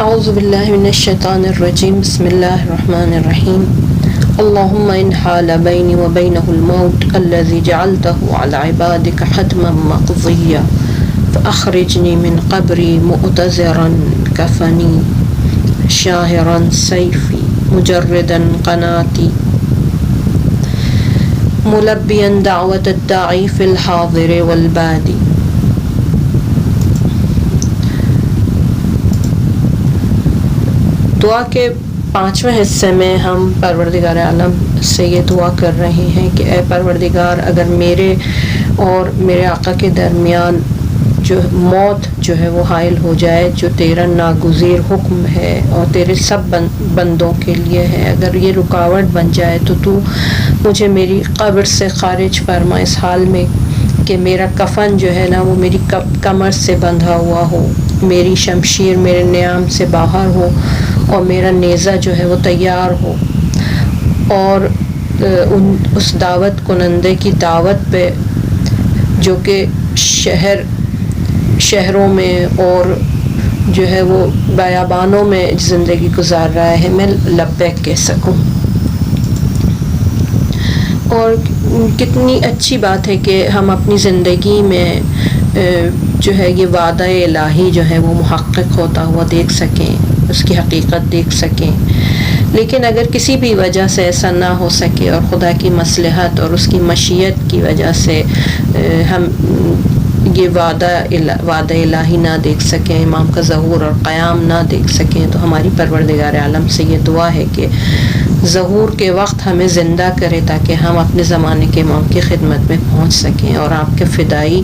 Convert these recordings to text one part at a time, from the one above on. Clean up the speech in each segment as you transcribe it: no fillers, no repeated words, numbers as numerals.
اعوذ باللہ من الشیطان الرجیم بسم اللہ الرحمن الرحیم اللہم ان حال بینی و بینہ الموت الذی جعلتہ علی عبادک حتما مقضیا فاخرجنی من قبری معتذرا کفنی شاہرا سیفی مجردا قناتی ملبیا دعوت الداعی فی الحاضر والبادی. دعا کے 5ویں حصے میں ہم پروردگار عالم سے یہ دعا کر رہے ہیں کہ اے پروردگار، اگر میرے اور میرے آقا کے درمیان جو موت جو ہے وہ حائل ہو جائے، جو تیرا ناگزیر حکم ہے اور تیرے سب بندوں کے لیے ہے، اگر یہ رکاوٹ بن جائے تو مجھے میری قبر سے خارج فرما اس حال میں کہ میرا کفن جو ہے نا وہ میری کمر سے بندھا ہوا ہو، میری شمشیر میرے نیام سے باہر ہو اور میرا نیزہ جو ہے وہ تیار ہو، اور اس دعوت کنندے کی دعوت پہ جو کہ شہروں میں اور جو ہے وہ بیابانوں میں زندگی گزار رہا ہے، میں لبیک کہہ سکوں. اور کتنی اچھی بات ہے کہ ہم اپنی زندگی میں جو ہے یہ وعدہ الہی جو ہے وہ محقق ہوتا ہوا دیکھ سکیں، اس کی حقیقت دیکھ سکیں. لیکن اگر کسی بھی وجہ سے ایسا نہ ہو سکے اور خدا کی مصلحت اور اس کی مشیت کی وجہ سے ہم یہ وعدہ الہی نہ دیکھ سکیں، امام کا ظہور اور قیام نہ دیکھ سکیں، تو ہماری پروردگار عالم سے یہ دعا ہے کہ ظہور کے وقت ہمیں زندہ کرے تاکہ ہم اپنے زمانے کے امام کی خدمت میں پہنچ سکیں اور آپ کے فدائی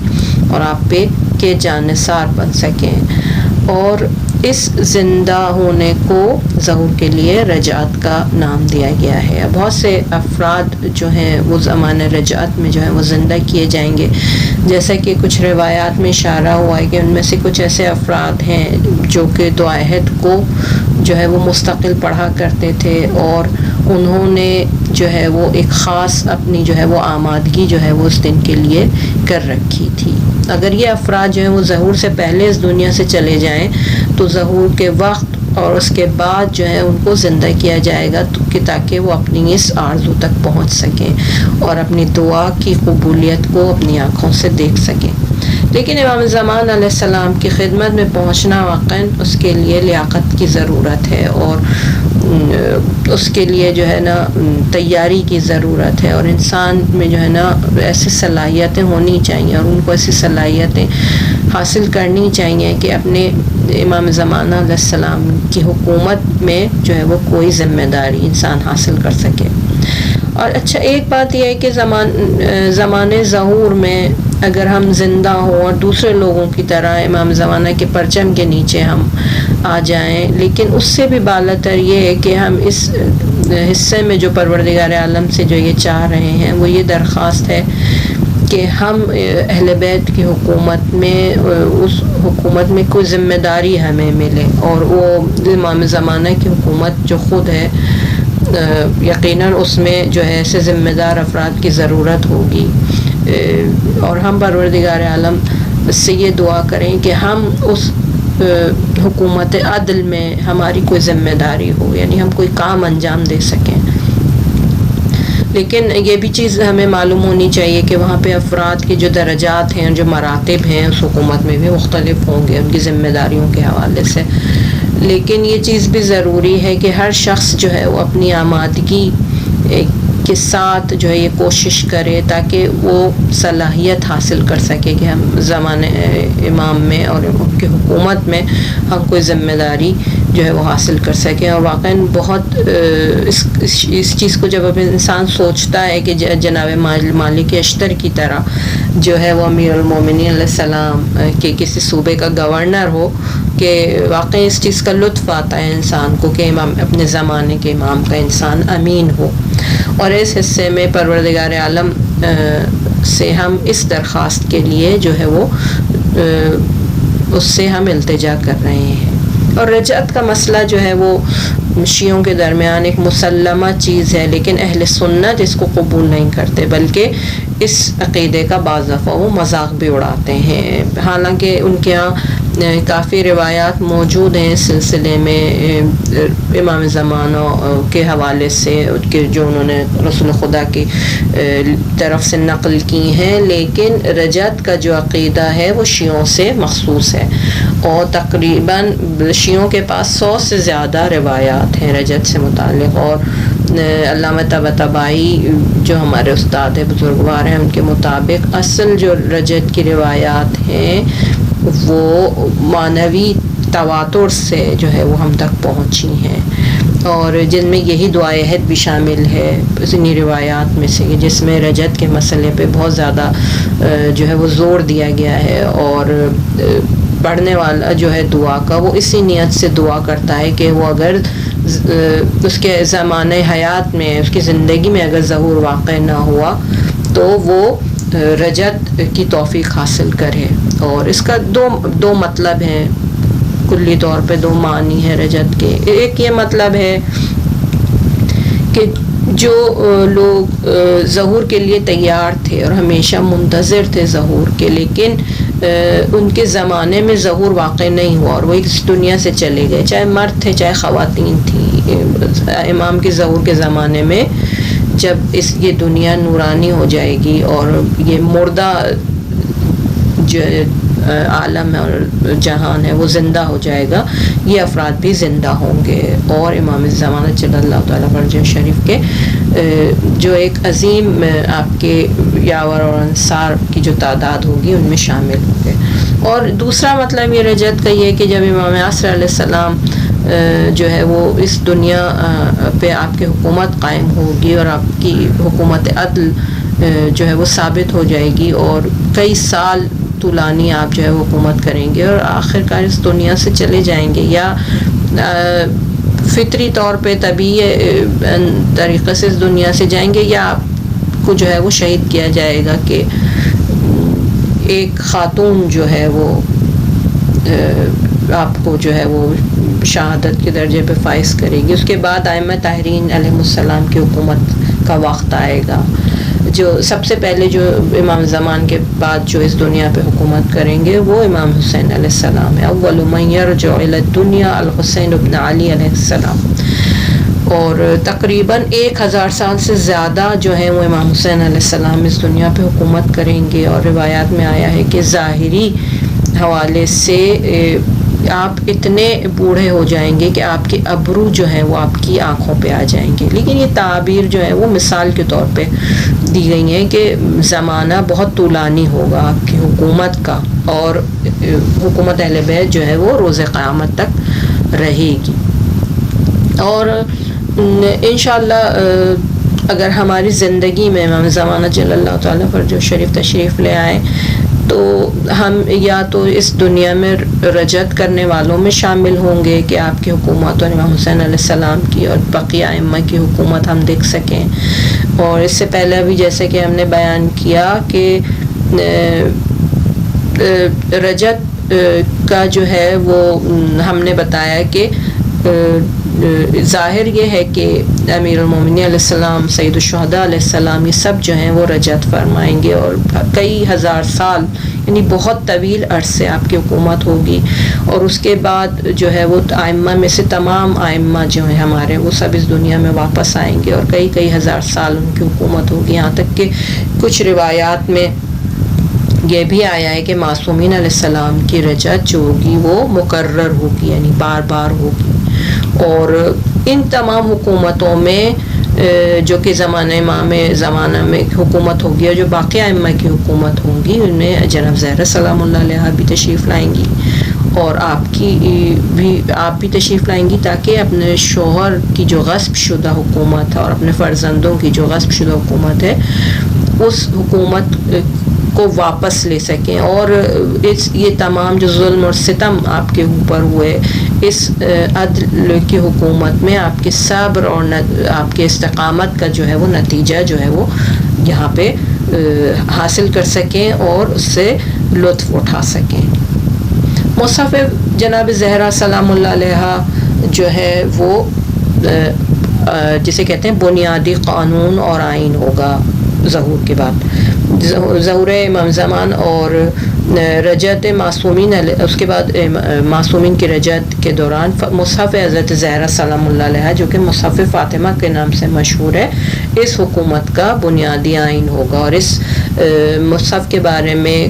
اور آپ پہ کے جانثار بن سکیں. اور اس زندہ ہونے کو ظہور کے لیے رجعت کا نام دیا گیا ہے. بہت سے افراد جو ہیں وہ زمانہ رجعت میں جو ہے وہ زندہ کیے جائیں گے، جیسا کہ کچھ روایات میں اشارہ ہوا ہے کہ ان میں سے کچھ ایسے افراد ہیں جو کہ دعائہد کو جو ہے وہ مستقل پڑھا کرتے تھے، اور انہوں نے جو ہے وہ ایک خاص اپنی جو ہے وہ آمادگی جو ہے وہ اس دن کے لیے کر رکھی تھی. اگر یہ افراد جو ہیں وہ ظہور سے پہلے اس دنیا سے چلے جائیں تو ظہور کے وقت اور اس کے بعد جو ہے ان کو زندہ کیا جائے گا کہ تاکہ وہ اپنی اس آرزو تک پہنچ سکیں اور اپنی دعا کی قبولیت کو اپنی آنکھوں سے دیکھ سکیں. لیکن امام زمان علیہ السلام کی خدمت میں پہنچنا واقعاً اس کے لیے لیاقت کی ضرورت ہے، اور اس کے لیے جو ہے نا تیاری کی ضرورت ہے، اور انسان میں جو ہے نا ایسی صلاحیتیں ہونی چاہیے اور ان کو ایسی صلاحیتیں حاصل کرنی چاہیے کہ اپنے امام زمانہ علیہ السلام کی حکومت میں جو ہے وہ کوئی ذمہ داری انسان حاصل کر سکے. اور اچھا ایک بات یہ ہے کہ زمانے ظہور میں اگر ہم زندہ ہوں اور دوسرے لوگوں کی طرح امام زمانہ کے پرچم کے نیچے ہم آ جائیں، لیکن اس سے بھی بالاتر یہ ہے کہ ہم اس حصے میں جو پروردگار عالم سے جو یہ چاہ رہے ہیں وہ یہ درخواست ہے کہ ہم اہل بیت کی حکومت میں اس حکومت میں کوئی ذمہ داری ہمیں ملے، اور وہ امام زمانہ کی حکومت جو خود ہے یقیناً اس میں جو ہے ایسے ذمہ دار افراد کی ضرورت ہوگی. اور ہم پروردگار عالم سے یہ دعا کریں کہ ہم اس حکومت عدل میں ہماری کوئی ذمہ داری ہو، یعنی ہم کوئی کام انجام دے سکیں. لیکن یہ بھی چیز ہمیں معلوم ہونی چاہیے کہ وہاں پہ افراد کے جو درجات ہیں، جو مراتب ہیں اس حکومت میں بھی مختلف ہوں گے ان کی ذمہ داریوں کے حوالے سے. لیکن یہ چیز بھی ضروری ہے کہ ہر شخص جو ہے وہ اپنی آمادگی کے ساتھ جو ہے یہ کوشش کرے تاکہ وہ صلاحیت حاصل کر سکے کہ ہم زمانے امام میں اور ان کی حکومت میں ہم کوئی ذمہ داری جو ہے وہ حاصل کر سکیں. اور واقعاً بہت اس چیز کو جب انسان سوچتا ہے کہ جناب مالک اشتر کی طرح جو ہے وہ امیر المومنین علیہ السلام کے کسی صوبے کا گورنر ہو، کہ واقعی اس چیز کا لطف آتا ہے انسان کو کہ امام اپنے زمانے کے امام کا انسان امین ہو. اور اس حصے میں پروردگار عالم سے ہم اس درخواست کے لیے جو ہے وہ اس سے ہم التجا کر رہے ہیں. اور رجعت کا مسئلہ جو ہے وہ شیعوں کے درمیان ایک مسلمہ چیز ہے، لیکن اہل سنت اس کو قبول نہیں کرتے، بلکہ اس عقیدے کا بعض دفعہ وہ مذاق بھی اڑاتے ہیں، حالانکہ ان کے یہاں کافی روایات موجود ہیں اس سلسلے میں امام زمانہ کے حوالے سے کہ جو انہوں نے رسول خدا کی طرف سے نقل کی ہیں، لیکن رجعت کا جو عقیدہ ہے وہ شیعوں سے مخصوص ہے، اور تقریباً شیعوں کے پاس 100 سے زیادہ روایات ہیں رجعت سے متعلق، اور علامہ طباطبائی جو ہمارے استاد ہیں بزرگوار ہیں، ان کے مطابق اصل جو رجعت کی روایات ہیں وہ معنوی تواتر سے جو ہے وہ ہم تک پہنچی ہیں، اور جن میں یہی دعائے عہد بھی شامل ہے انہی روایات میں سے، جس میں رجعت کے مسئلے پہ بہت زیادہ جو ہے وہ زور دیا گیا ہے، اور پڑھنے والا جو ہے دعا کا وہ اسی نیت سے دعا کرتا ہے کہ وہ اگر اس کے زمانہ حیات میں، اس کی زندگی میں اگر ظہور واقع نہ ہوا تو وہ رجعت کی توفیق حاصل کرے۔ اور اس کا دو مطلب ہیں، کلی طور پہ 2 معنی ہیں رجعت کے۔ ایک یہ مطلب ہے کہ جو لوگ ظہور کے لیے تیار تھے اور ہمیشہ منتظر تھے ظہور کے، لیکن ان کے زمانے میں ظہور واقع نہیں ہوا اور وہ اس دنیا سے چلے گئے، چاہے مرد تھے چاہے خواتین تھیں، امام کے ظہور کے زمانے میں جب یہ دنیا نورانی ہو جائے گی اور یہ مردہ جو عالم ہے اور جہان ہے وہ زندہ ہو جائے گا، یہ افراد بھی زندہ ہوں گے، اور امام زمانہ صلی اللہ تعالیٰ فرجہ شریف کے جو ایک عظیم آپ کے یاور اور انصار کی جو تعداد ہوگی ان میں شامل ہوں گے۔ اور دوسرا مطلب یہ رجعت کا یہ کہ جب امام عصر علیہ السلام جو ہے وہ اس دنیا پہ آپ کی حکومت قائم ہوگی اور آپ کی حکومت عدل جو ہے وہ ثابت ہو جائے گی، اور کئی سال طولانی آپ جو ہے وہ حکومت کریں گے اور آخر کار اس دنیا سے چلے جائیں گے، یا فطری طور پہ طبیعی طریقے سے اس دنیا سے جائیں گے، یا آپ کو جو ہے وہ شہید کیا جائے گا کہ ایک خاتون جو ہے وہ آپ کو جو ہے وہ شہادت کے درجے پہ فائز کرے گی۔ اس کے بعد ائمہ طاہرین علیہ السلام کی حکومت کا وقت آئے گا، جو سب سے پہلے جو امام زمان کے بعد جو اس دنیا پہ حکومت کریں گے وہ امام حسین علیہ السلام ہے، اول من یرجع الی الدنیا الحسین ابن علی علیہ السلام، اور تقریباً 1000 سال سے زیادہ جو ہیں وہ امام حسین علیہ السلام اس دنیا پہ حکومت کریں گے، اور روایات میں آیا ہے کہ ظاہری حوالے سے آپ اتنے بوڑھے ہو جائیں گے کہ آپ کے ابرو جو ہیں وہ آپ کی آنکھوں پہ آ جائیں گے، لیکن یہ تعبیر جو ہے وہ مثال کے طور پہ دی گئی ہیں کہ زمانہ بہت طولانی ہوگا آپ کی حکومت کا، اور حکومت اہل بیت جو ہے وہ روز قیامت تک رہے گی۔ اور انشاءاللہ اگر ہماری زندگی میں امام زمانہ صلی اللہ تعالیٰ پر جو شریف تشریف لے آئیں تو ہم یا تو اس دنیا میں رجعت کرنے والوں میں شامل ہوں گے کہ آپ کی حکومت اور امام حسین علیہ السلام کی اور بقیہ ائمہ کی حکومت ہم دیکھ سکیں، اور اس سے پہلے بھی جیسے کہ ہم نے بیان کیا کہ رجعت کا جو ہے وہ ہم نے بتایا کہ ظاہر یہ ہے کہ امیر المومنین علیہ السلام، سید الشہداء علیہ السلام، یہ سب جو ہیں وہ رجعت فرمائیں گے، اور کئی ہزار سال یعنی بہت طویل عرصے آپ کی حکومت ہوگی، اور اس کے بعد جو ہے وہ ائمہ میں سے تمام ائمہ جو ہیں ہمارے وہ سب اس دنیا میں واپس آئیں گے، اور کئی ہزار سال ان کی حکومت ہوگی، یہاں تک کہ کچھ روایات میں یہ بھی آیا ہے کہ معصومین علیہ السلام کی رجعت جو ہوگی وہ مقرر ہوگی، یعنی بار بار ہوگی۔ اور ان تمام حکومتوں میں جو کہ زمانہ میں حکومت ہوگی اور جو باقی ائمہ کی حکومت ہوں گی، ان میں جناب زہرا سلام اللہ علیہا بھی تشریف لائیں گی، اور آپ بھی تشریف لائیں گی، تاکہ اپنے شوہر کی جو غصب شدہ حکومت ہے اور اپنے فرزندوں کی جو غصب شدہ حکومت ہے اس حکومت کو واپس لے سکیں، اور یہ تمام جو ظلم اور ستم آپ کے اوپر ہوئے، اس عدل کی حکومت میں آپ کے صبر اور آپ کے استقامت کا جو ہے وہ نتیجہ جو ہے وہ یہاں پہ حاصل کر سکیں اور اس سے لطف اٹھا سکیں۔ مصحف جناب زہرا سلام اللہ علیہا جو ہے وہ جسے کہتے ہیں بنیادی قانون اور آئین ہوگا ظہور کے بعد، ظہور امام زمان اور رجعت معصومین، اس کے بعد معصومین کی رجعت کے دوران مصحف حضرت زہرا سلام اللہ علیہ جو کہ مصحف فاطمہ کے نام سے مشہور ہے، اس حکومت کا بنیادی آئین ہوگا۔ اور اس مصحف کے بارے میں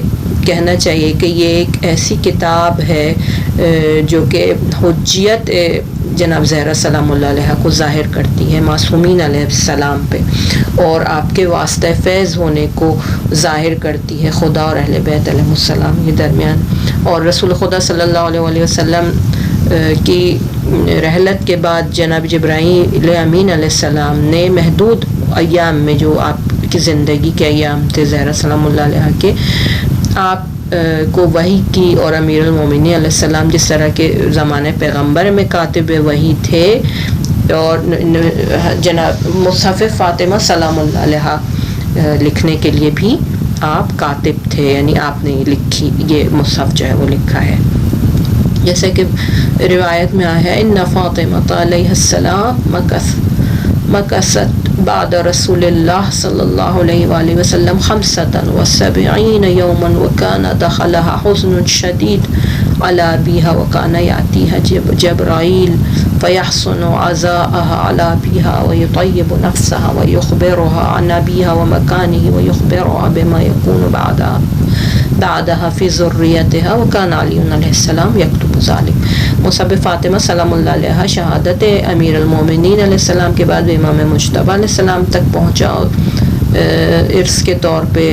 کہنا چاہیے کہ یہ ایک ایسی کتاب ہے جو کہ حجیت جناب زہرا سلام اللہ علیہ کو ظاہر کرتی ہے معصومین علیہ السلام پہ، اور آپ کے واسطہ فیض ہونے کو ظاہر کرتی ہے خدا اور اہل بیت علیہ السلام کے درمیان۔ اور رسول خدا صلی اللہ علیہ وسلم کی رحلت کے بعد جناب جبرائیل امین علیہ السلام نے محدود ایام میں، جو آپ کی زندگی کے ایام تھے زہرا سلام اللہ علیہ کے، آپ کو وحی کی، اور امیر المومنین علیہ السلام جس طرح کے زمانے پیغمبر میں کاتب وحی تھے، اور جناب مصحف فاطمہ سلام اللہ علیہ لکھنے کے لیے بھی آپ کاتب تھے، یعنی آپ نے لکھی، یہ مصحف جو ہے وہ لکھا ہے۔ جیسے کہ روایت میں آیا ہے ان فاطمہ علیہ السلام مکثت بعد رسول اللہ صلی اللہ علیہ وآلہ وسلم 75 یوما وکان دخلها حزن شدید على ابیها وکان یأتیها جبرائیل فیحسن عزاءها على ابیها ویطیب نفسها ویخبرها عن ابیها ومکانه ویخبرها بما یکون بعدها فی ذریتها وکان علی علیہ السلام یکتب ذلك۔ مصحف فاطمہ سلام اللہ علیہ شہادت امیر المومنین علیہ السلام کے بعد امام مجتبی علیہ السلام تک پہنچا ارث کے طور پہ،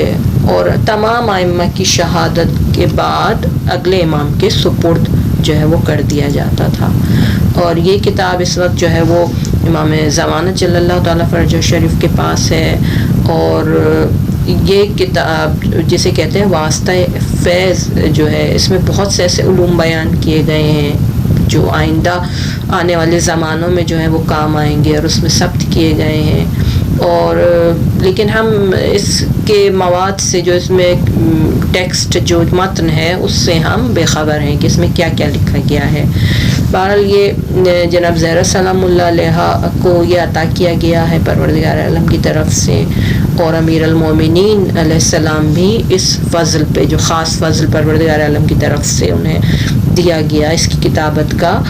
اور تمام ائمہ کی شہادت کے بعد اگلے امام کے سپرد جو ہے وہ کر دیا جاتا تھا۔ اور یہ کتاب اس وقت جو ہے وہ امام زمانہ جل اللہ تعالیٰ فرجہ شریف کے پاس ہے، اور یہ کتاب جسے کہتے ہیں واسطہ فیض جو ہے، اس میں بہت سے ایسے علوم بیان کیے گئے ہیں جو آئندہ آنے والے زمانوں میں جو ہے وہ کام آئیں گے، اور اس میں ثبت کیے گئے ہیں۔ اور لیکن ہم اس کے مواد سے، جو اس میں ٹیکسٹ جو متن ہے، اس سے ہم بے خبر ہیں کہ اس میں کیا کیا لکھا گیا ہے۔ بہرحال یہ جناب زہرا سلام اللہ علیہ کو یہ عطا کیا گیا ہے پروردگار عالم کی طرف سے، اور امیر المومنین علیہ السلام بھی اس فضل پہ، جو خاص فضل پروردگار عالم کی طرف سے انہیں دیا گیا اس کی کتابت کا،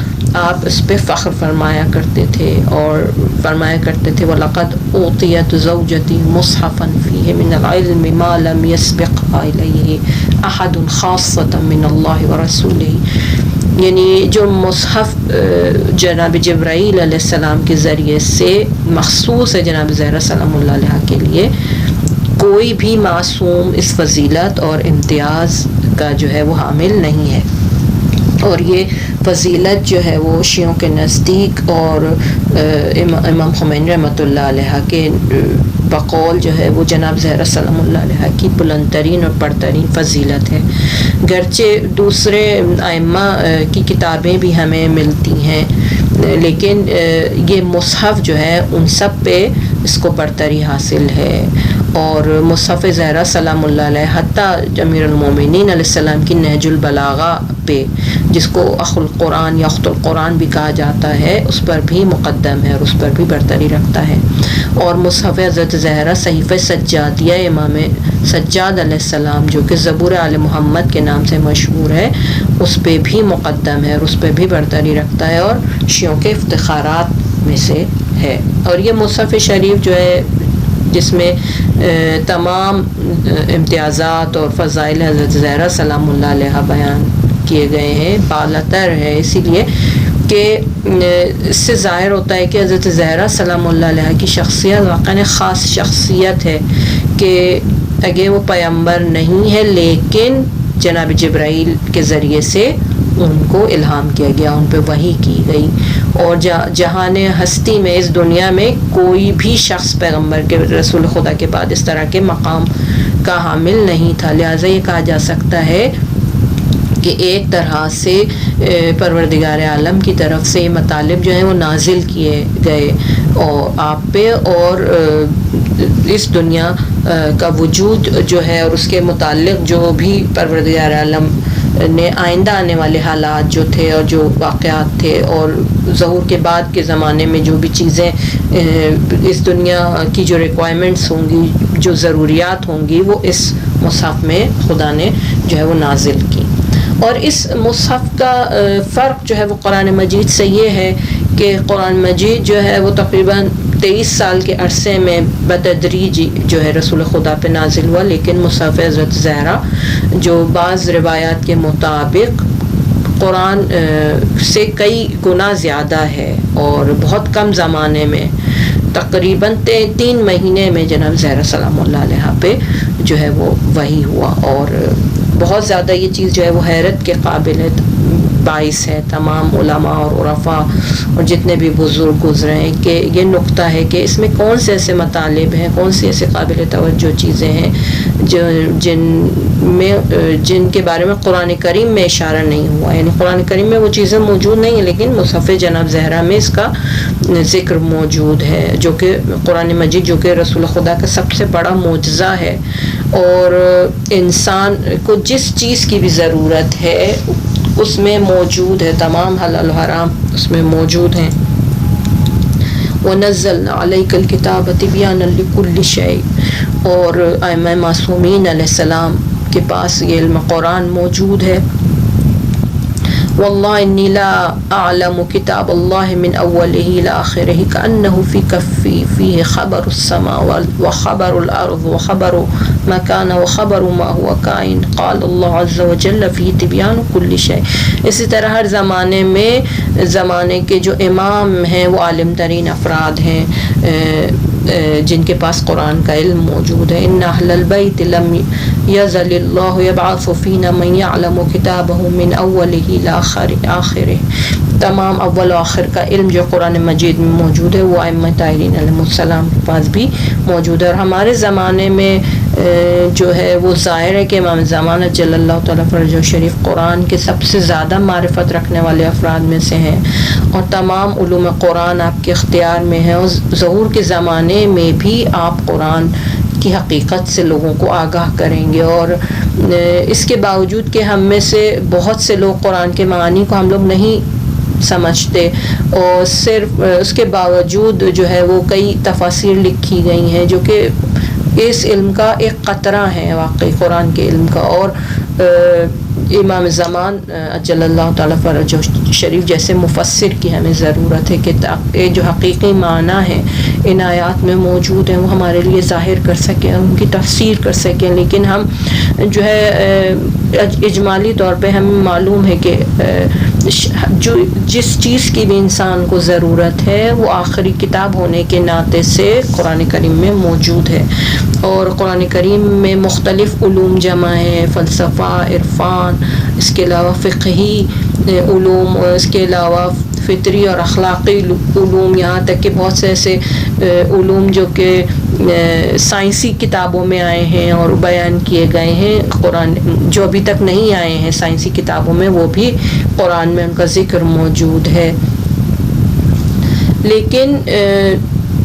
آپ اس پہ فخر فرمایا کرتے تھے، اور فرمایا کرتے تھے وَلَقَدْ أُوتِيَتْ زَوْجَتِي مُصْحَفًا فِيهِ مِنَ الْعِلْمِ مَا لَمْ يَسْبِقْهَا إِلَيْهِ أَحَدٌ خَاصَّةً مِنَ اللَّهِ وَرَسُولِهِ، یعنی جو مصحف جناب جبرائیل علیہ السلام کے ذریعے سے مخصوص ہے جناب زہرا سلام اللہ علیہ کے لیے، کوئی بھی معصوم اس فضیلت اور امتیاز کا جو ہے وہ حامل نہیں ہے۔ اور یہ فضیلت جو ہے وہ شیعوں کے نزدیک اور امام خمینی رحمۃ اللہ علیہ کے بقول جو ہے وہ جناب زہرا سلام اللہ علیہ کی بلند ترین اور برترین فضیلت ہے۔ گرچہ دوسرے ائمہ کی کتابیں بھی ہمیں ملتی ہیں، لیکن یہ مصحف جو ہے ان سب پہ اس کو برتری حاصل ہے۔ اور مصحف زہرا سلام اللہ علیہ حتیٰ امیر المومنین علیہ السلام کی نہج البلاغہ پہ، جس کو اخ القرآن یا اخت القرآن بھی کہا جاتا ہے، اس پر بھی مقدم ہے اور اس پر بھی برتری رکھتا ہے۔ اور مصحف حضرت زہرا صحیفہ سجادیہ امام سجاد علیہ السلام جو کہ زبور آل محمد کے نام سے مشہور ہے، اس پہ بھی مقدم ہے اور اس پہ بھی برتری رکھتا ہے، اور شیعوں کے افتخارات میں سے ہے۔ اور یہ مصحف شریف جو ہے جس میں تمام امتیازات اور فضائل حضرت زہرا سلام اللہ علیہ بیان کیے گئے ہیں، بالاتر ہے، اسی لیے کہ اس سے ظاہر ہوتا ہے کہ حضرت زہرا سلام اللہ علیہ کی شخصیت واقعی خاص شخصیت ہے، کہ اگرچہ وہ پیغمبر نہیں ہے لیکن جناب جبرائیل کے ذریعے سے ان کو الہام کیا گیا، ان پہ وحی کی گئی، اور جہان ہستی میں اس دنیا میں کوئی بھی شخص پیغمبر کے رسول خدا کے بعد اس طرح کے مقام کا حامل نہیں تھا۔ لہٰذا یہ کہا جا سکتا ہے کہ ایک طرح سے پروردگار عالم کی طرف سے مطالب جو ہیں وہ نازل کیے گئے اور آپ پہ، اور اس دنیا کا وجود جو ہے اور اس کے متعلق جو بھی پروردگار عالم نے آئندہ آنے والے حالات جو تھے اور جو واقعات تھے اور ظہور کے بعد کے زمانے میں جو بھی چیزیں اس دنیا کی جو ریکوائرمنٹس ہوں گی، جو ضروریات ہوں گی، وہ اس مصحف میں خدا نے جو ہے وہ نازل کی. اور اس مصحف کا فرق جو ہے وہ قرآن مجید سے یہ ہے کہ قرآن مجید جو ہے وہ تقریباً 23 سال کے عرصے میں بتدریج جو ہے رسول خدا پہ نازل ہوا، لیکن مصحف حضرت زہرا جو بعض روایات کے مطابق قرآن سے کئی گنا زیادہ ہے اور بہت کم زمانے میں تقریباً 3 مہینے میں جناب زہرا سلام اللہ علیہ پہ جو ہے وہ وحی ہوا. اور بہت زیادہ یہ چیز جو ہے وہ حیرت کے قابل باعث ہے تمام علماء اور عرفاء اور جتنے بھی بزرگ گزرے ہیں کہ یہ نقطہ ہے کہ اس میں کون سے ایسے مطالب ہیں، کون سی ایسے قابل توجہ چیزیں ہیں جن کے بارے میں قرآن کریم میں اشارہ نہیں ہوا. یعنی قرآن کریم میں وہ چیزیں موجود نہیں ہیں، لیکن مصحف جناب زہرا میں اس کا ذکر موجود ہے، جو کہ قرآن مجید جو کہ رسول خدا کا سب سے بڑا معجزہ ہے. اور انسان کو جس چیز کی بھی ضرورت ہے اس میں موجود ہے، تمام حلال و حرام اس میں موجود ہیں. وَنَزَّلْنَا عَلَيْكَ الْكِتَابَ تِبْيَانًا لِكُلِّ شَيْءٍ. اور ائمہ معصومین علیہ السلام کے پاس یہ علم قرآن موجود ہے. واللہ انی لا اعلم کتاب اللہ من اولہ الى آخرہ کأنہ فی کفی فیہ خبر السماء وخبر الارض وخبر ما کان وخبر ما هو کائن قال اللہ عز وجل فی تبیان کل شیء. اسی طرح ہر زمانے میں زمانے کے جو امام ہیں وہ عالم ترین افراد ہیں جن کے پاس قرآن کا علم موجود ہے. ان اہل البیت لم یزل اللہ یبعث فینا من یعلم کتابہ من اولہ الی آخرہ. تمام اول و آخر کا علم جو قرآن مجید میں موجود ہے وہ ائمہ طاہرین علیہ السلام کے پاس بھی موجود ہے. اور ہمارے زمانے میں جو ہے وہ ظاہر ہے کہ امام زمانہ جل اللہ تعالیٰ فرجہ شریف قرآن کے سب سے زیادہ معرفت رکھنے والے افراد میں سے ہیں، اور تمام علوم قرآن آپ کے اختیار میں ہیں. اور ظہور کے زمانے میں بھی آپ قرآن کی حقیقت سے لوگوں کو آگاہ کریں گے. اور اس کے باوجود کہ ہم میں سے بہت سے لوگ قرآن کے معانی کو ہم لوگ نہیں سمجھتے، اور صرف اس کے باوجود جو ہے وہ کئی تفاسیر لکھی گئی ہیں جو کہ اس علم کا ایک قطرہ ہے واقعی قرآن کے علم کا. اور امام زمان اجل اللہ تعالیٰ فرجہ شریف جیسے مفسر کی ہمیں ضرورت ہے کہ جو حقیقی معنی ہیں ان آیات میں موجود ہیں وہ ہمارے لیے ظاہر کر سکیں، ان کی تفسیر کر سکیں. لیکن ہم جو ہے اجمالی طور پہ ہمیں معلوم ہے کہ جو جس چیز کی بھی انسان کو ضرورت ہے وہ آخری کتاب ہونے کے ناطے سے قرآن کریم میں موجود ہے. اور قرآن کریم میں مختلف علوم جمع ہیں، فلسفہ، عرفان، اس کے علاوہ فقہی علوم، اور اس کے علاوہ فطری اور اخلاقی علوم، یہاں تک کہ بہت سے ایسے علوم جو کہ سائنسی کتابوں میں آئے ہیں اور بیان کیے گئے ہیں، قرآن جو ابھی تک نہیں آئے ہیں سائنسی کتابوں میں وہ بھی قرآن میں ان کا ذکر موجود ہے. لیکن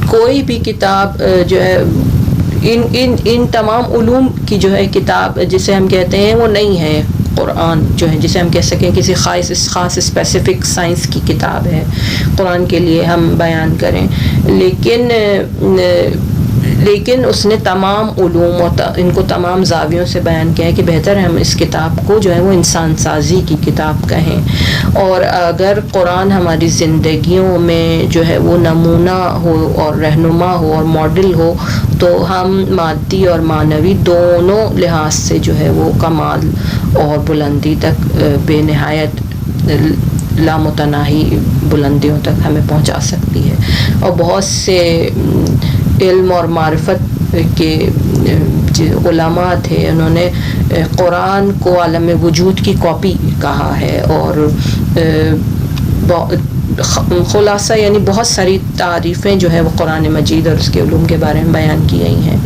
کوئی بھی کتاب جو ہے ان تمام علوم کی جو ہے کتاب جسے ہم کہتے ہیں وہ نہیں ہے قرآن جو ہے جسے ہم کہہ سکیں کسی خاص اسپیسیفک سائنس کی کتاب ہے قرآن کے لیے ہم بیان کریں. لیکن اس نے تمام علوم اور ان کو تمام زاویوں سے بیان کیا ہے کہ بہتر ہے ہم اس کتاب کو جو ہے وہ انسان سازی کی کتاب کہیں. اور اگر قرآن ہماری زندگیوں میں جو ہے وہ نمونہ ہو اور رہنما ہو اور ماڈل ہو تو ہم مادی اور معنوی دونوں لحاظ سے جو ہے وہ کمال اور بلندی تک بے نہایت لامتناہی بلندیوں تک ہمیں پہنچا سکتی ہے. اور بہت سے علم اور معرفت کے جو علماء تھے انہوں نے قرآن کو عالم وجود کی کاپی کہا ہے. اور خلاصہ یعنی بہت ساری تعریفیں جو ہے وہ قرآن مجید اور اس کے علوم کے بارے میں بیان کی گئی ہیں.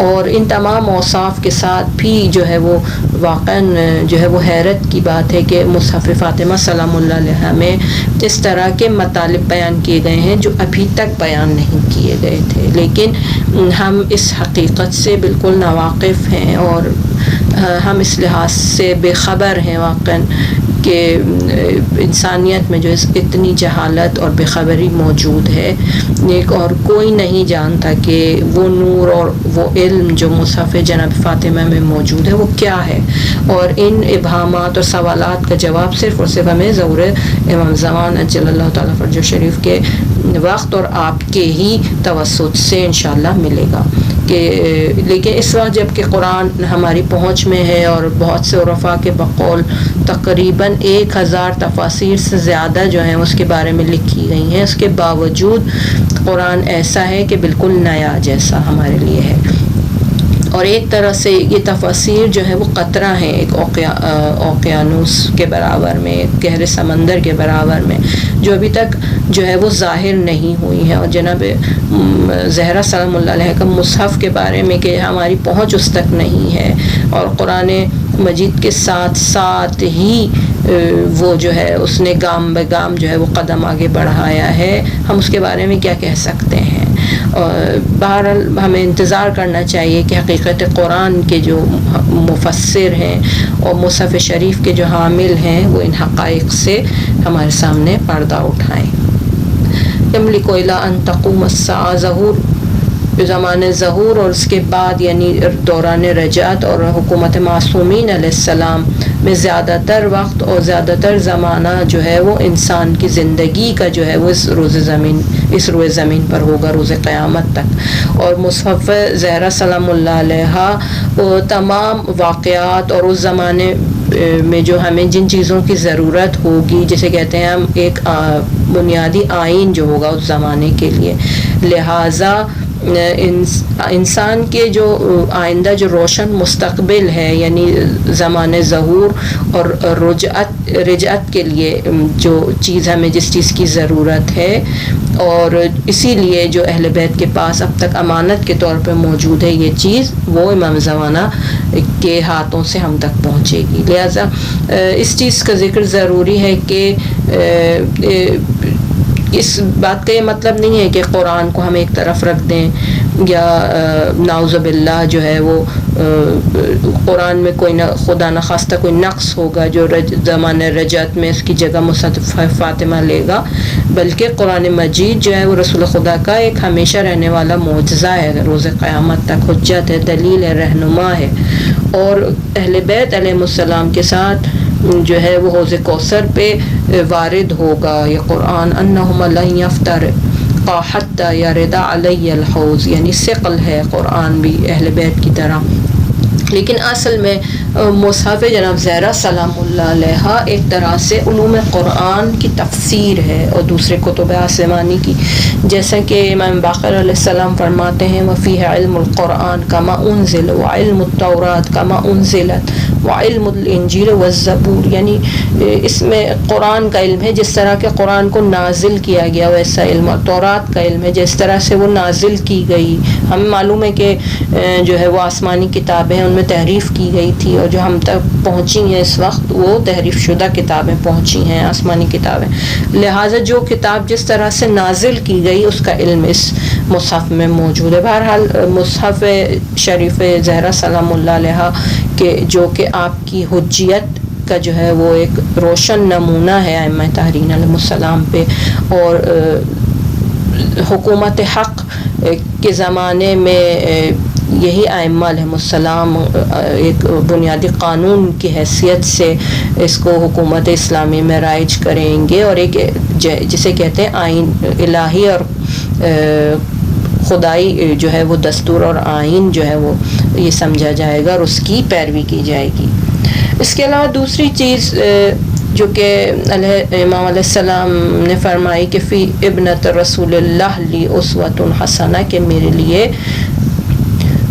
اور ان تمام اوصاف کے ساتھ بھی جو ہے وہ واقعاً جو ہے وہ حیرت کی بات ہے کہ مصحف فاطمہ سلام اللہ علیہ میں اس طرح کے مطالب بیان کیے گئے ہیں جو ابھی تک بیان نہیں کیے گئے تھے. لیکن ہم اس حقیقت سے بالکل ناواقف ہیں اور ہم اس لحاظ سے بے خبر ہیں واقعاً کہ انسانیت میں جو اتنی جہالت اور بے خبری موجود ہے، ایک اور کوئی نہیں جانتا کہ وہ نور اور وہ علم جو مصحف جناب فاطمہ میں موجود ہے وہ کیا ہے، اور ان ابہامات اور سوالات کا جواب صرف اور صرف ہمیں ظہور امام زمان اجل اللہ تعالیٰ فرجہ شریف کے وقت اور آپ کے ہی توسط سے انشاءاللہ ملے گا کہ لیکن اس وقت جب کہ قرآن ہماری پہنچ میں ہے اور بہت سے عرفاء کے بقول تقریباً 1000 تفاسیر سے زیادہ جو ہیں اس کے بارے میں لکھی گئی ہیں، اس کے باوجود قرآن ایسا ہے کہ بالکل نیا جیسا ہمارے لیے ہے، اور ایک طرح سے یہ تفاسیر جو ہے وہ قطرہ ہیں ایک اوقیانوس کے برابر میں، ایک گہرے سمندر کے برابر میں، جو ابھی تک جو ہے وہ ظاہر نہیں ہوئی ہیں، اور جناب زہرا سلام اللہ علیہ کا مصحف کے بارے میں کہ ہماری پہنچ اس تک نہیں ہے، اور قرآن مجید کے ساتھ ساتھ ہی وہ جو ہے اس نے گام بہ گام جو ہے وہ قدم آگے بڑھایا ہے، ہم اس کے بارے میں کیا کہہ سکتے ہیں؟ بہرحال ہمیں انتظار کرنا چاہیے کہ حقیقت قرآن کے جو مفسر ہیں اور مصحف شریف کے جو حامل ہیں وہ ان حقائق سے ہمارے سامنے پردہ اٹھائیں۔ یملک الی ان تقوم الساعہ، ظہور زمان ظہور اور اس کے بعد یعنی دوران رجعت اور حکومت معصومین علیہ السلام میں زیادہ تر وقت اور زیادہ تر زمانہ جو ہے وہ انسان کی زندگی کا جو ہے وہ اس روئے زمین پر ہوگا روز قیامت تک، اور مصحف زہرا سلام اللہ علیہ تمام واقعات اور اس زمانے میں جو ہمیں جن چیزوں کی ضرورت ہوگی، جسے کہتے ہیں ہم ایک بنیادی آئین جو ہوگا اس زمانے کے لیے، لہٰذا انسان کے جو آئندہ جو روشن مستقبل ہے یعنی زمان ظہور اور رجعت کے لیے جو چیز ہمیں جس چیز کی ضرورت ہے، اور اسی لیے جو اہل بیت کے پاس اب تک امانت کے طور پہ موجود ہے یہ چیز، وہ امام زمانہ کے ہاتھوں سے ہم تک پہنچے گی، لہذا اس چیز کا ذکر ضروری ہے کہ اس بات کا یہ مطلب نہیں ہے کہ قرآن کو ہم ایک طرف رکھ دیں یا نعوذ باللہ جو ہے وہ قرآن میں کوئی خدا نخواستہ کوئی نقص ہوگا جو زمانہ رجعت میں اس کی جگہ مصحف فاطمہ لے گا، بلکہ قرآن مجید جو ہے وہ رسول خدا کا ایک ہمیشہ رہنے والا معجزہ ہے، روز قیامت تک حجت ہے، دلیل ہے، رہنما ہے، اور اہل بیت علیہ السلام کے ساتھ جو ہے وہ حوض کوثر پہ وارد ہوگا یہ قرآن، انہم لن یفترقا حتی یرد علی الحوض، یعنی ثقل ہے قرآن بھی اہل بیت کی طرح، لیکن اصل میں مصحف جناب زہرا سلام اللہ علیہ ایک طرح سے علوم قرآن کی تفسیر ہے اور دوسرے کتب آسمانی کی، جیسا کہ امام باقر علیہ السلام فرماتے ہیں وَفِيهِ عِلْمُ الْقُرْآنِ كَمَا أُنزِلَ وَعِلْمُ التَّوْرَاةِ كَمَا أُنزِلَتْ وَعِلْمُ الْإِنجِيلِ وَالزَّبُورِ، یعنی اس میں قرآن کا علم ہے جس طرح کہ قرآن کو نازل کیا گیا ویسا علم، اور تورات کا علم ہے جس طرح سے وہ نازل کی گئی، ہمیں معلوم ہے کہ جو ہے وہ آسمانی کتابیں ان میں تحریف کی گئی تھی، اور جو ہم تک پہنچی ہیں اس وقت وہ تحریف شدہ کتابیں پہنچی ہیں، آسمانی کتابیں، لہٰذا جو کتاب جس طرح سے نازل کی گئی اس کا علم اس مصحف میں موجود ہے۔ بہرحال مصحف شریف زہرا سلام اللہ علیہ کے جو کہ آپ کی حجیت کا جو ہے وہ ایک روشن نمونہ ہے ائمہ طاہرین علیہ السلام پہ، اور حکومت حق کے زمانے میں یہی ائمہ علیہ السلام ایک بنیادی قانون کی حیثیت سے اس کو حکومت اسلامی میں رائج کریں گے، اور ایک جسے کہتے ہیں آئین الہی اور خدائی جو ہے وہ دستور اور آئین جو ہے وہ یہ سمجھا جائے گا اور اس کی پیروی کی جائے گی۔ اس کے علاوہ دوسری چیز جو کہ امام علیہ السلام نے فرمائی کہ فی ابنت رسول اللہ لی اسوۃ حسنہ، کہ میرے لیے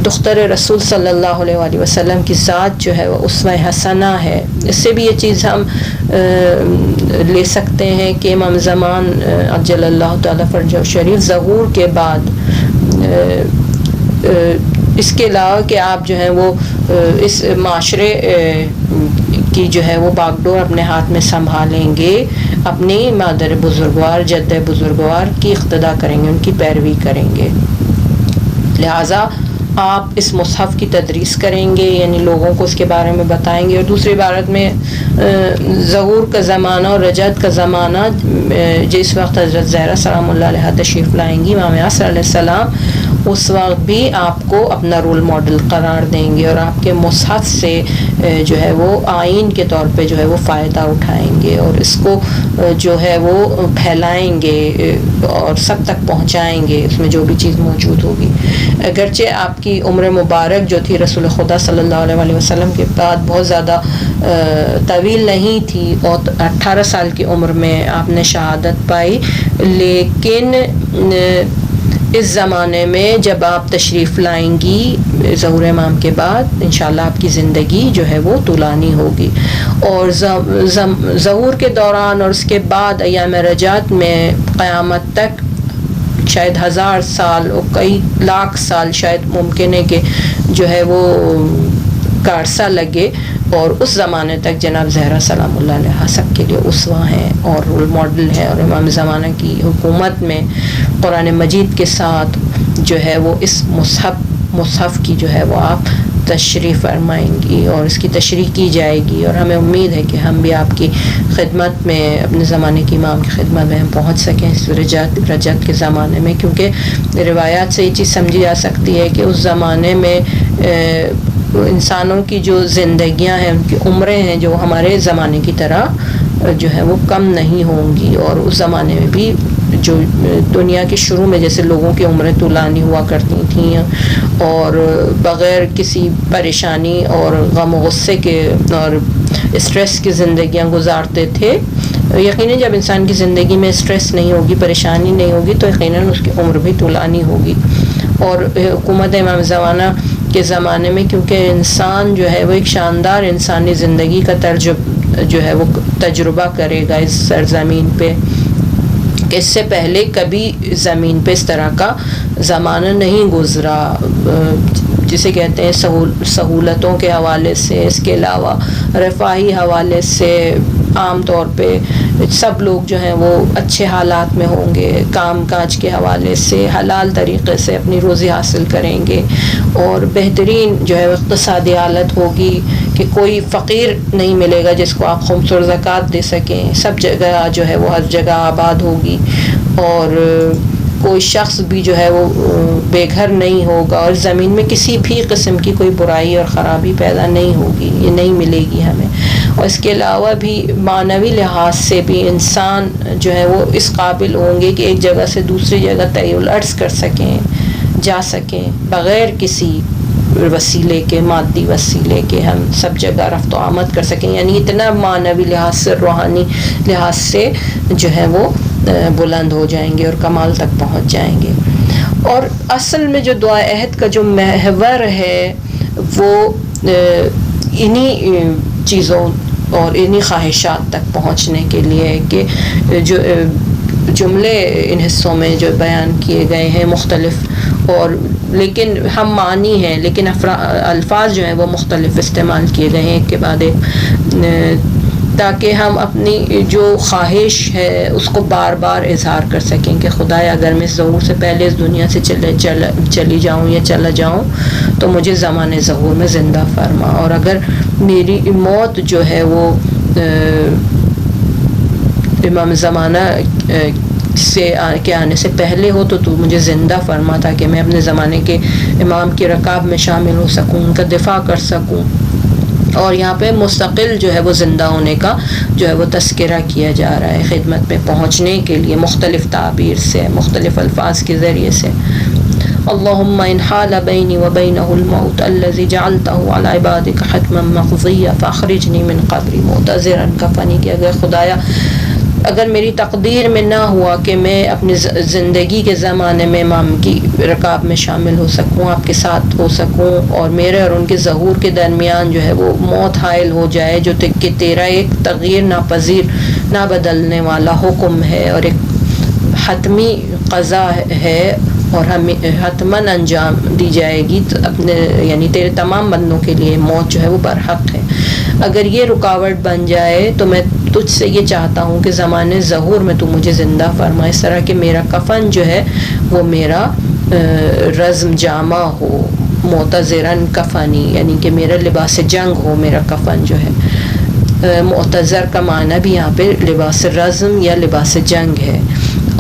دختر رسول صلی اللہ علیہ وآلہ وسلم کی ذات جو ہے وہ اسوہ حسنہ ہے۔ اس سے بھی یہ چیز ہم لے سکتے ہیں کہ امام زمان عجل اللہ تعالیٰ فرجہ شریف ظہور کے بعد اس کے علاوہ کہ آپ جو ہیں وہ اس معاشرے کی جو ہے وہ باغ ڈور اپنے ہاتھ میں سنبھالیں گے، اپنی مادر بزرگوار جد بزرگوار کی اقتدا کریں گے، ان کی پیروی کریں گے، لہٰذا آپ اس مصحف کی تدریس کریں گے، یعنی لوگوں کو اس کے بارے میں بتائیں گے. اور دوسری عبارت میں ظہور کا زمانہ اور رجعت کا زمانہ جس وقت حضرت زہرا سلام اللہ علیہ تشریف لائیں گی، امام عصر علیہ السلام اس وقت بھی آپ کو اپنا رول ماڈل قرار دیں گے اور آپ کے مصحف سے جو ہے وہ آئین کے طور پہ جو ہے وہ فائدہ اٹھائیں گے اور اس کو جو ہے وہ پھیلائیں گے اور سب تک پہنچائیں گے، اس میں جو بھی چیز موجود ہوگی. اگرچہ آپ کی عمر مبارک جو تھی رسول خدا صلی اللہ علیہ وسلم کے بعد بہت زیادہ طویل نہیں تھی اور 18 سال کی عمر میں آپ نے شہادت پائی، لیکن اس زمانے میں جب آپ تشریف لائیں گی ظہور امام کے بعد انشاءاللہ آپ کی زندگی جو ہے وہ طولانی ہوگی. اور ظہور کے دوران اور اس کے بعد ایام رجعت میں قیامت تک شاید 1000 سال اور کئی لاکھ سال شاید ممکن ہے کہ جو ہے وہ کا عرصہ لگے، اور اس زمانے تک جناب زہرا سلام اللہ علیہ سب کے لیے اسوہ ہیں اور رول ماڈل ہیں. اور امام زمانہ کی حکومت میں قرآن مجید کے ساتھ جو ہے وہ اس مصحف کی جو ہے وہ آپ تشریف فرمائیں گی اور اس کی تشریح کی جائے گی. اور ہمیں امید ہے کہ ہم بھی آپ کی خدمت میں اپنے زمانے کی امام کی خدمت میں ہم پہنچ سکیں اس رجعت کے زمانے میں، کیونکہ روایات سے یہ چیز سمجھی جا سکتی ہے کہ اس زمانے میں انسانوں کی جو زندگیاں ہیں، ان کی عمریں ہیں، جو ہمارے زمانے کی طرح جو ہے وہ کم نہیں ہوں گی. اور اس زمانے میں بھی جو دنیا کے شروع میں جیسے لوگوں کی عمریں طولانی ہوا کرتی تھیں اور بغیر کسی پریشانی اور غم و غصے کے اور اسٹریس کی زندگیاں گزارتے تھے، یقیناً جب انسان کی زندگی میں اسٹریس نہیں ہوگی، پریشانی نہیں ہوگی، تو یقیناً اس کی عمر بھی طولانی ہوگی. اور حکومت امام زمانہ کے زمانے میں کیونکہ انسان جو ہے وہ ایک شاندار انسانی زندگی کا جو ہے وہ تجربہ کرے گا اس سرزمین پہ کہ اس سے پہلے کبھی زمین پہ اس طرح کا زمانہ نہیں گزرا، جسے کہتے ہیں سہولتوں کے حوالے سے، اس کے علاوہ رفاہی حوالے سے عام طور پہ سب لوگ جو ہیں وہ اچھے حالات میں ہوں گے، کام کاج کے حوالے سے حلال طریقے سے اپنی روزی حاصل کریں گے اور بہترین جو ہے اقتصادی حالت ہوگی کہ کوئی فقیر نہیں ملے گا جس کو آپ خمس اور زکوٰۃ دے سکیں، سب جگہ جو ہے وہ ہر جگہ آباد ہوگی اور کوئی شخص بھی جو ہے وہ بے گھر نہیں ہوگا اور زمین میں کسی بھی قسم کی کوئی برائی اور خرابی پیدا نہیں ہوگی، یہ نہیں ملے گی ہمیں. اور اس کے علاوہ بھی معنوی لحاظ سے بھی انسان جو ہے وہ اس قابل ہوں گے کہ ایک جگہ سے دوسری جگہ طی العرض کر سکیں، جا سکیں بغیر کسی وسیلے کے، مادی وسیلے کے، ہم سب جگہ رفت و آمد کر سکیں. یعنی اتنا معنوی لحاظ سے، روحانی لحاظ سے جو ہے وہ بلند ہو جائیں گے اور کمال تک پہنچ جائیں گے. اور اصل میں جو دعا عہد کا جو محور ہے وہ انہی چیزوں اور انہی خواہشات تک پہنچنے کے لیے کہ جو جملے ان حصوں میں جو بیان کیے گئے ہیں مختلف، اور لیکن ہم معنی ہیں لیکن الفاظ جو ہیں وہ مختلف استعمال کیے گئے ہیں ایک کے بعد ایک، تاکہ ہم اپنی جو خواہش ہے اس کو بار بار اظہار کر سکیں کہ خدایا اگر میں اس ظہور سے پہلے اس دنیا سے چلی جاؤں یا چلا جاؤں تو مجھے زمانے ظہور میں زندہ فرما، اور اگر میری موت جو ہے وہ امام زمانہ کے آنے سے پہلے ہو تو مجھے زندہ فرما تاکہ میں اپنے زمانے کے امام کی رکاب میں شامل ہو سکوں، ان کا دفاع کر سکوں. اور یہاں پہ مستقل جو ہے وہ زندہ ہونے کا جو ہے وہ تذکرہ کیا جا رہا ہے خدمت میں پہنچنے کے لیے مختلف تعبیر سے، مختلف الفاظ کے ذریعے سے. اللہم ان حال بینی و بینہ الموت الذی جعلتہ علی عبادک حتما مقضیا فاخرجنی من قبری معتذرا کفنی، کہ اگر خدایا اگر میری تقدیر میں نہ ہوا کہ میں اپنی زندگی کے زمانے میں امام کی رکاب میں شامل ہو سکوں، آپ کے ساتھ ہو سکوں، اور میرے اور ان کے ظہور کے درمیان جو ہے وہ موت حائل ہو جائے، جو کہ تیرا ایک تغیر ناپذیر نہ بدلنے والا حکم ہے اور ایک حتمی قضا ہے اور ہمیں حتماً انجام دی جائے گی، اپنے یعنی تیرے تمام بندوں کے لیے موت جو ہے وہ برحق ہے. اگر یہ رکاوٹ بن جائے تو میں تجھ سے یہ چاہتا ہوں کہ زمانے ظہور میں تو مجھے زندہ فرما، اس طرح کہ میرا کفن جو ہے وہ میرا رزم جامہ ہو، معتذرن کفنی، یعنی کہ میرا لباس جنگ ہو میرا کفن جو ہے۔ معتذر کا معنی بھی یہاں پہ لباس رزم یا لباس جنگ ہے۔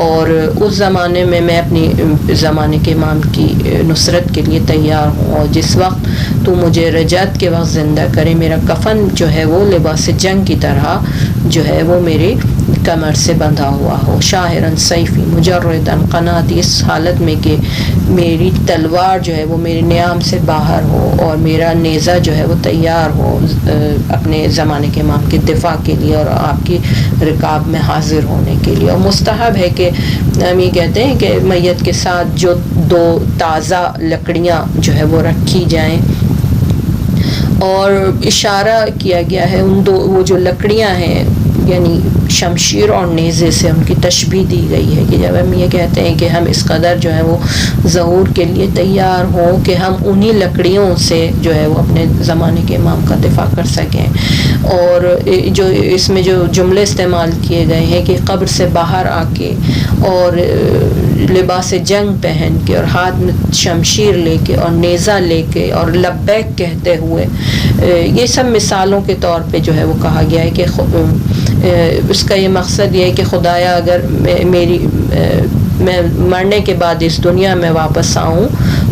اور اس زمانے میں میں اپنی زمانے کے امام کی نصرت کے لیے تیار ہوں، اور جس وقت تو مجھے رجعت کے وقت زندہ کرے، میرا کفن جو ہے وہ لباس جنگ کی طرح جو ہے وہ میرے کمر سے بندھا ہوا ہو۔ شاہرن سیفی مجردن قناتی، اس حالت میں کہ میری تلوار جو ہے وہ میرے نیام سے باہر ہو، اور میرا نیزہ جو ہے وہ تیار ہو اپنے زمانے کے امام کے دفاع کے لیے اور آپ کی رکاب میں حاضر ہونے کے لیے۔ اور مستحب ہے کہ ہم یہ کہتے ہیں کہ میت کے ساتھ جو 2 تازہ لکڑیاں جو ہے وہ رکھی جائیں، اور اشارہ کیا گیا ہے ان 2 وہ جو لکڑیاں ہیں یعنی شمشیر اور نیزے سے ان کی تشبیہ دی گئی ہے کہ جب ہم یہ کہتے ہیں کہ ہم اس قدر جو ہے وہ ظہور کے لیے تیار ہوں کہ ہم انہی لکڑیوں سے جو ہے وہ اپنے زمانے کے امام کا دفاع کر سکیں۔ اور جو اس میں جو جملے استعمال کیے گئے ہیں کہ قبر سے باہر آ کے اور لباس جنگ پہن کے اور ہاتھ میں شمشیر لے کے اور نیزہ لے کے اور لبیک کہتے ہوئے، یہ سب مثالوں کے طور پہ جو ہے وہ کہا گیا ہے کہ اس کا یہ مقصد یہ ہے کہ خدایا اگر میں مرنے کے بعد اس دنیا میں واپس آؤں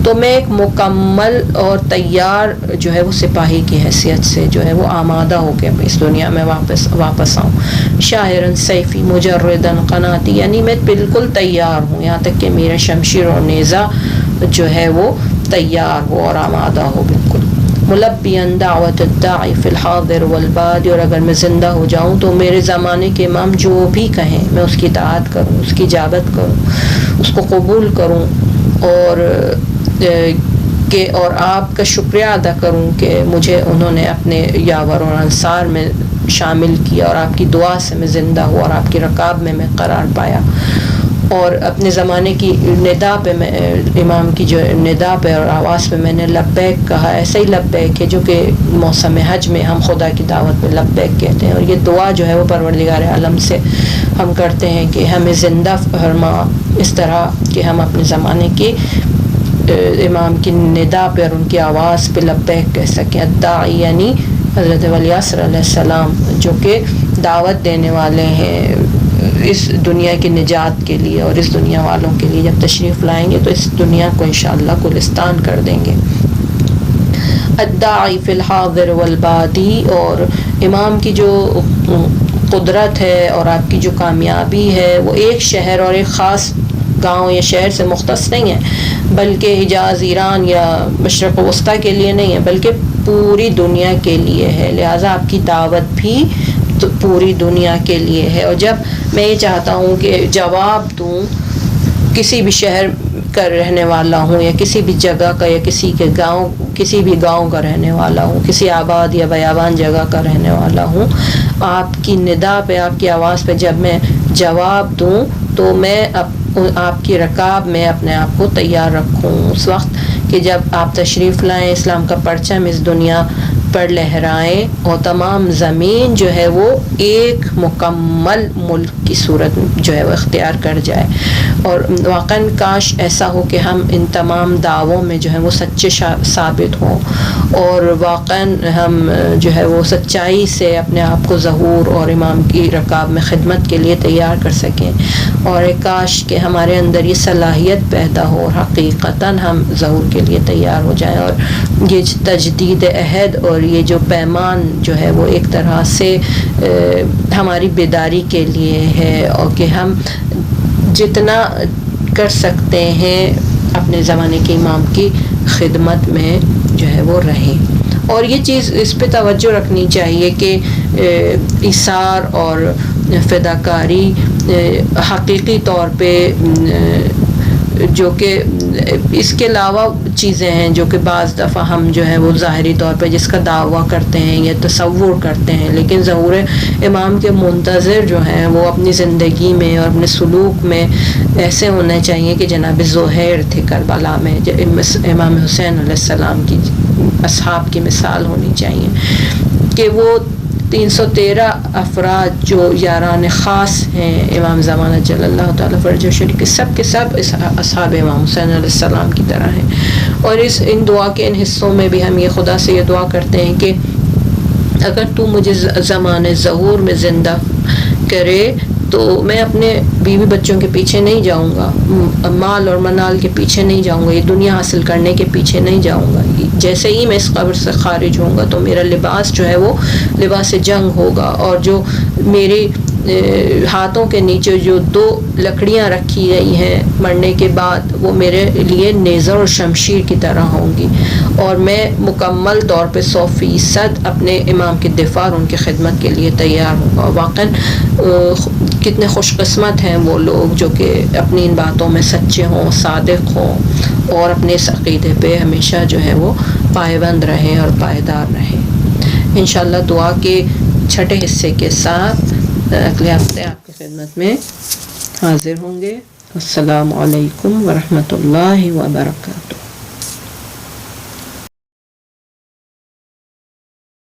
تو میں ایک مکمل اور تیار جو ہے وہ سپاہی کی حیثیت سے جو ہے وہ آمادہ ہو کے اس دنیا میں واپس آؤں۔ شاہرن سیفی مجردن قناتی، یعنی میں بالکل تیار ہوں، یہاں تک کہ میرا شمشیر اور نیزہ جو ہے وہ تیار ہو اور آمادہ ہو بالکل۔ ملبیاً دعوت الداعی فی الحاضر والباد، اور اگر میں زندہ ہو جاؤں تو میرے زمانے کے امام جو بھی کہیں میں اس کی اطاعت کروں، اس کی اجابت کروں، اس کو قبول کروں، اور آپ کا شکریہ ادا کروں کہ مجھے انہوں نے اپنے یاور اور انصار میں شامل کیا اور آپ کی دعا سے میں زندہ ہوا اور آپ کی رکاب میں قرار پایا۔ اور اپنے زمانے کی ندا پہ میں امام کی جو ندا پہ اور آواز پہ میں نے لبیک کہا، ایسا ہی لبیک ہے جو کہ موسم حج میں ہم خدا کی دعوت میں لبیک کہتے ہیں۔ اور یہ دعا جو ہے وہ پروردگار عالم سے ہم کرتے ہیں کہ ہمیں زندہ فرما اس طرح کہ ہم اپنے زمانے کی امام کی ندا پہ اور ان کی آواز پہ لبیک کہہ سکیں۔ الداعی یعنی حضرت ولی عصر علیہ السلام جو کہ دعوت دینے والے ہیں اس دنیا کی نجات کے لیے اور اس دنیا والوں کے لیے، جب تشریف لائیں گے تو اس دنیا کو انشاءاللہ گلستان کر دیں گے۔ الداعی فی الحاضر والبادی، اور امام کی جو قدرت ہے اور آپ کی جو کامیابی ہے وہ ایک شہر اور ایک خاص گاؤں یا شہر سے مختص نہیں ہے، بلکہ حجاز، ایران یا مشرق وسطیٰ کے لیے نہیں ہے، بلکہ پوری دنیا کے لیے ہے۔ لہٰذا آپ کی دعوت بھی تو پوری دنیا کے لیے ہے۔ اور جب میں یہ چاہتا ہوں کہ جواب دوں کسی بھی شہر کا رہنے والا ہوں یا کسی بھی جگہ کا یا کسی بھی گاؤں کا رہنے والا ہوں، کسی آباد یا بیابان جگہ کا رہنے والا ہوں، آپ کی ندا پہ، آپ کی آواز پہ جب میں جواب دوں تو میں آپ کی رکاب میں اپنے آپ کو تیار رکھوں اس وقت کہ جب آپ تشریف لائیں، اسلام کا پرچم اس دنیا پر لہرائیں اور تمام زمین جو ہے وہ ایک مکمل ملک کی صورت جو ہے وہ اختیار کر جائے۔ اور واقعاً کاش ایسا ہو کہ ہم ان تمام دعووں میں جو ہے وہ سچے ثابت ہوں اور واقعاً ہم جو ہے وہ سچائی سے اپنے آپ کو ظہور اور امام کی رکاب میں خدمت کے لیے تیار کر سکیں، اور کاش کہ ہمارے اندر یہ صلاحیت پیدا ہو اور حقیقتاً ہم ظہور کے لیے تیار ہو جائیں۔ اور یہ تجدید عہد اور یہ جو پیمان جو ہے وہ ایک طرح سے ہماری بیداری کے لیے ہے، اور کہ ہم جتنا کر سکتے ہیں اپنے زمانے کے امام کی خدمت میں جو ہے وہ رہیں۔ اور یہ چیز اس پہ توجہ رکھنی چاہیے کہ ایثار اور فداکاری حقیقی طور پہ جو کہ اس کے علاوہ چیزیں ہیں جو کہ بعض دفعہ ہم جو ہے وہ ظاہری طور پہ جس کا دعویٰ کرتے ہیں یا تصور کرتے ہیں، لیکن ظہور امام کے منتظر جو ہیں وہ اپنی زندگی میں اور اپنے سلوک میں ایسے ہونے چاہیے کہ جناب زہیر تھے کربلا میں، امام حسین علیہ السلام کی اصحاب کی مثال ہونی چاہیے کہ وہ 313 افراد جو یاران خاص ہیں امام زمانہ جل اللہ تعالیٰ فرجہ شریف کے سب اصحاب امام حسین علیہ السلام کی طرح ہیں. اور ان دعا کے ان حصوں میں بھی ہم یہ خدا سے یہ دعا کرتے ہیں کہ اگر تو مجھے زمانے ظہور میں زندہ کرے تو میں اپنے بیوی بچوں کے پیچھے نہیں جاؤں گا، مال اور منال کے پیچھے نہیں جاؤں گا، یہ دنیا حاصل کرنے کے پیچھے نہیں جاؤں گا. جیسے ہی میں اس قبر سے خارج ہوں گا تو میرا لباس جو ہے وہ لباس جنگ ہوگا، اور جو میرے ہاتھوں کے نیچے جو 2 لکڑیاں رکھی گئی ہیں مرنے کے بعد وہ میرے لیے نیزہ اور شمشیر کی طرح ہوں گی، اور میں مکمل طور پہ 100% اپنے امام کی دفاع اور ان کی خدمت کے لیے تیار ہوں گا. واقعاً کتنے خوش قسمت ہیں وہ لوگ جو کہ اپنی ان باتوں میں سچے ہوں، صادق ہوں، اور اپنے اس عقیدے پہ ہمیشہ جو ہے وہ پائبند رہیں اور پائیدار رہیں. انشاءاللہ دعا کے چھٹے حصے کے ساتھ اگلے ہفتے آپ کی خدمت میں حاضر ہوں گے. السلام علیکم ورحمۃ اللہ وبرکاتہ.